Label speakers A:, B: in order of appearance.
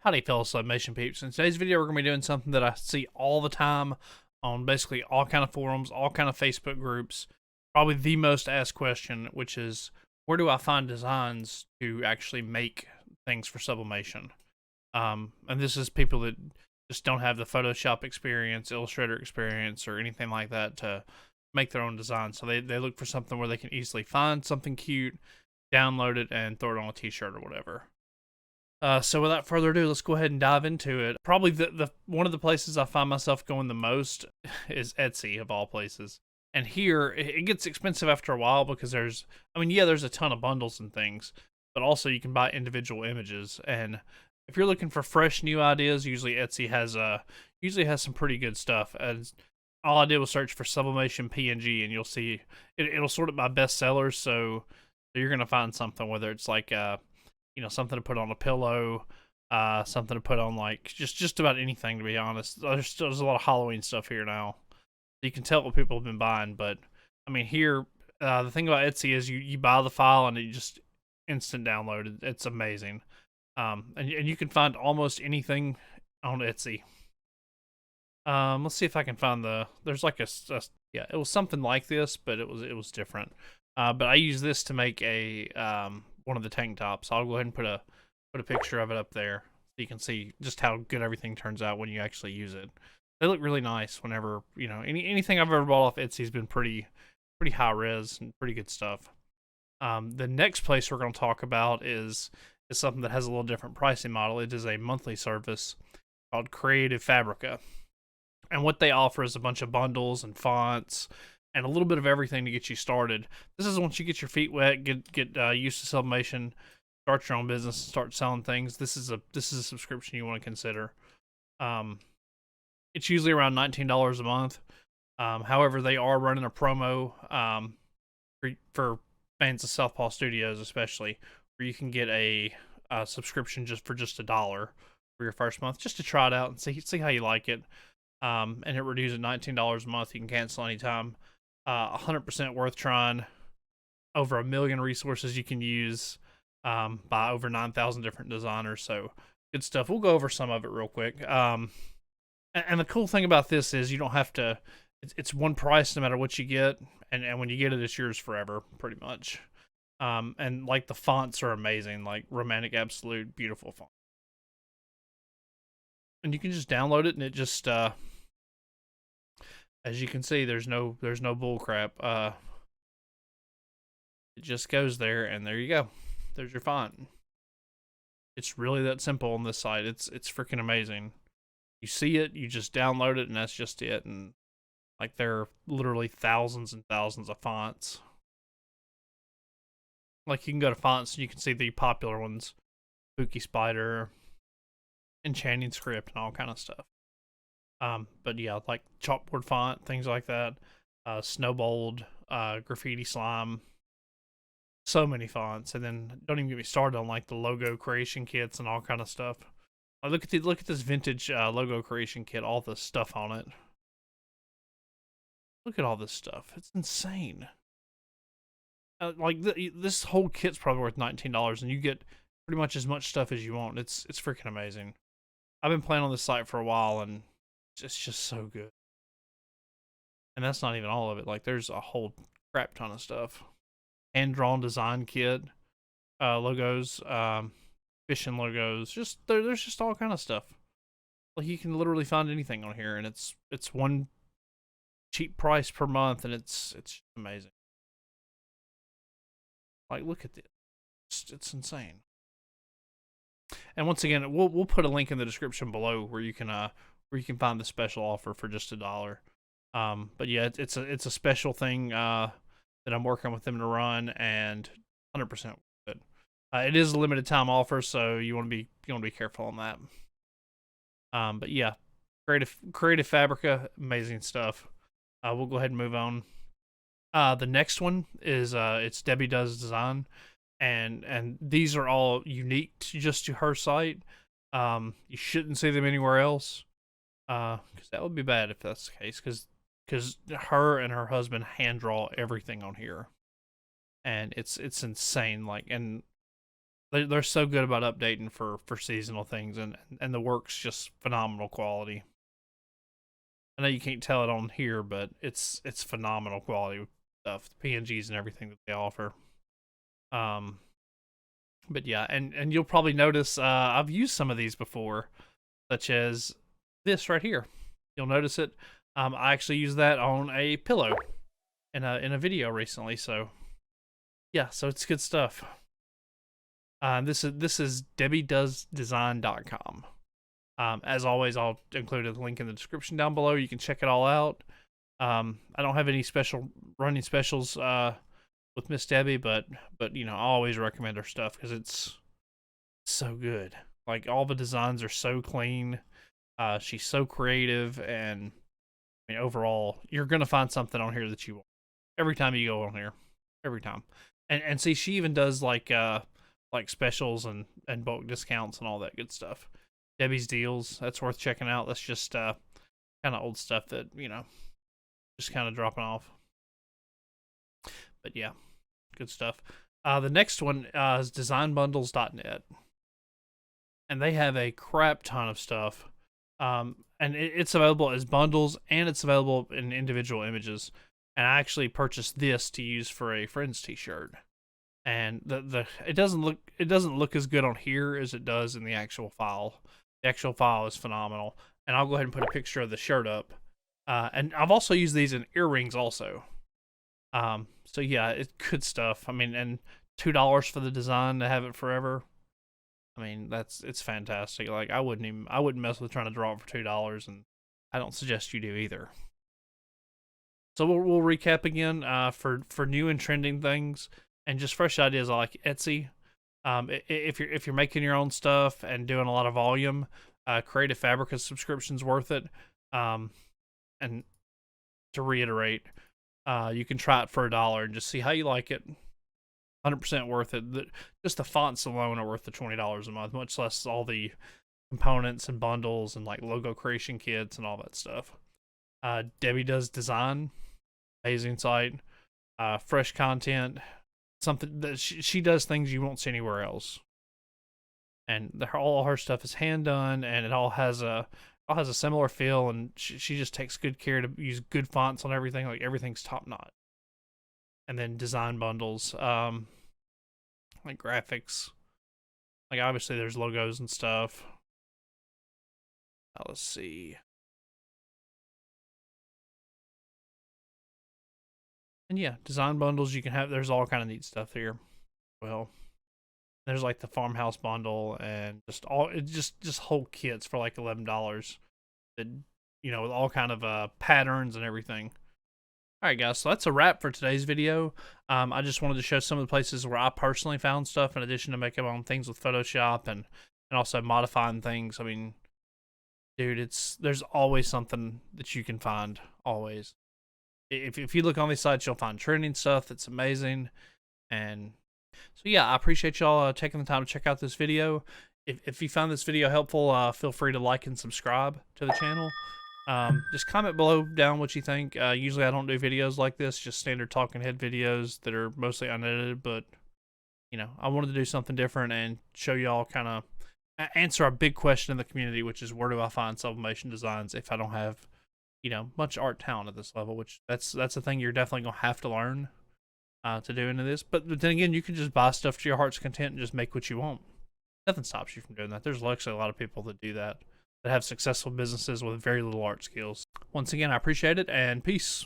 A: Howdy fellow Sublimation peeps. In today's video we're going to be doing something that I see all the time on basically all kind of forums, all kind of Facebook groups. Probably the most asked question, which is where do I find designs to actually make things for sublimation? And this is people that just don't have the Photoshop experience, Illustrator experience, or anything like that to make their own design. So they look for something where they can easily find something cute, download it, and throw it on a t-shirt or whatever. So without further ado, let's go ahead and dive into it. Probably the one of the places I find myself going the most is Etsy, of all places. And here, it gets expensive after a while because there's a ton of bundles and things, but also you can buy individual images. And if you're looking for fresh new ideas, usually Etsy has some pretty good stuff. And all I did was search for Sublimation PNG, and you'll see it'll sort it by bestsellers. So you're gonna find something, whether it's like something to put on a pillow, something to put on like just about anything, to be honest. There's a lot of Halloween stuff here now. You can tell what people have been buying, but I mean here, the thing about Etsy is you buy the file and it just instant download. It's amazing. And you can find almost anything on Etsy. Let's see if I can find there's like yeah, it was something like this, but it was different. But I use this to make a one of the tank tops. I'll go ahead and put a picture of it up there so you can see just how good everything turns out when you actually use it. They look really nice whenever, anything I've ever bought off Etsy's been pretty high res and pretty good stuff. The next place we're going to talk about is something that has a little different pricing model. It is a monthly service called Creative Fabrica. And what they offer is a bunch of bundles and fonts and a little bit of everything to get you started. This is once you get your feet wet, get used to sublimation, start your own business, start selling things. This is a subscription you want to consider. It's usually around $19 a month. However, they are running a promo for fans of Southpaw Studios, especially, where you can get a subscription just for $1 for your first month, just to try it out and see how you like it. And it reduces at $19 a month. You can cancel anytime. 100% worth trying. Over 1 million resources you can use by over 9,000 different designers. So good stuff. We'll go over some of it real quick. And the cool thing about this is you don't have to. It's one price no matter what you get, and when you get it, it's yours forever, pretty much. And like the fonts are amazing, like Romantic Absolute, beautiful font. And you can just download it, and it just as you can see, there's no bull crap. It just goes there, and there you go. There's your font. It's really that simple on this site. It's freaking amazing. You see it, you just download it, and that's just it. And like there are literally thousands and thousands of fonts. Like you can go to fonts, and you can see the popular ones: Spooky Spider, Enchanting Script, and all kind of stuff. But yeah, like chalkboard font, things like that. Snowbold, graffiti slime, so many fonts. And then don't even get me started on like the logo creation kits and all kind of stuff. Look at this vintage logo creation kit, all the stuff on it. Look at all this stuff. It's insane. This whole kit's probably worth $19, and you get pretty much as much stuff as you want. It's freaking amazing. I've been playing on this site for a while, and it's just so good. And that's not even all of it. Like there's a whole crap ton of stuff. Hand-drawn design kit, logos, fishing logos. There's just all kind of stuff. Like you can literally find anything on here, and it's one cheap price per month, and it's amazing. Like look at this. It's insane. And once again, we'll put a link in the description below where you can find the special offer for just $1. But yeah, it's a special thing that I'm working with them to run, and 100% worth it. It is a limited time offer, so you want to be careful on that. But yeah, Creative Fabrica, amazing stuff. We'll go ahead and move on. The next one is it's Debbie Does Design. And these are all unique just to her site. You shouldn't see them anywhere else, because that would be bad if that's the case. Because her and her husband hand draw everything on here, and it's insane. Like, and They're so good about updating for seasonal things, and the work's just phenomenal quality. I know you can't tell it on here, but it's phenomenal quality stuff, the PNGs and everything that they offer. Um, but yeah, and you'll probably notice I've used some of these before, such as this right here. You'll notice it. I actually used that on a pillow in a video recently. So yeah, so it's good stuff. This is DebbieDoesDesign.com. As always, I'll include a link in the description down below. You can check it all out. I don't have any special running specials with Miss Debbie, but you know, I always recommend her stuff because it's so good. Like, all the designs are so clean. She's so creative, and I mean, overall, you're gonna find something on here that you want every time you go on here, every time. And see, she even does like specials and bulk discounts and all that good stuff. Debbie's Deals, that's worth checking out. That's just kind of old stuff that, you know, just kind of dropping off. But yeah, good stuff. The next one is designbundles.net, and they have a crap ton of stuff. And it's available as bundles, and it's available in individual images. And I actually purchased this to use for a Friends t-shirt. And it doesn't look as good on here as it does in the actual file. The actual file is phenomenal. And I'll go ahead and put a picture of the shirt up. And I've also used these in earrings also. So yeah, it's good stuff. I mean, and $2 for the design to have it forever. I mean, it's fantastic. Like, I wouldn't mess with trying to draw it for $2, and I don't suggest you do either. So we'll recap again for new and trending things and just fresh ideas. I like Etsy. If you're making your own stuff and doing a lot of volume, Creative Fabrica subscription's worth it. And to reiterate, you can try it for $1 and just see how you like it. 100% worth it. Just the fonts alone are worth the $20 a month, much less all the components and bundles and like logo creation kits and all that stuff. Debbie Does Design, amazing site. Fresh content, something that she does things you won't see anywhere else. And all her stuff is hand done, and it all has a similar feel, and she just takes good care to use good fonts on everything. Like, everything's top notch. And then design bundles, like graphics. Like, obviously there's logos and stuff. Let's see. And yeah, design bundles you can have. There's all kind of neat stuff here. Well, there's like the farmhouse bundle and just whole kits for like $11. That, you know, with all kind of patterns and everything. Alright guys, so that's a wrap for today's video. I just wanted to show some of the places where I personally found stuff, in addition to making my own things with Photoshop and also modifying things. I mean, dude, there's always something that you can find, always. If you look on these sites, you'll find trending stuff that's amazing. And so yeah, I appreciate y'all taking the time to check out this video. If you found this video helpful, feel free to like and subscribe to the channel. Just comment below down what you think. Usually I don't do videos like this, just standard talking head videos that are mostly unedited, but you know, I wanted to do something different and show y'all, kind of answer a big question in the community, which is, where do I find sublimation designs if I don't have, you know, much art talent at this level? Which that's a thing you're definitely gonna have to learn to do into this. But then again, you can just buy stuff to your heart's content and just make what you want. Nothing stops you from doing that. There's actually a lot of people that do that have successful businesses with very little art skills. Once again, I appreciate it, and peace.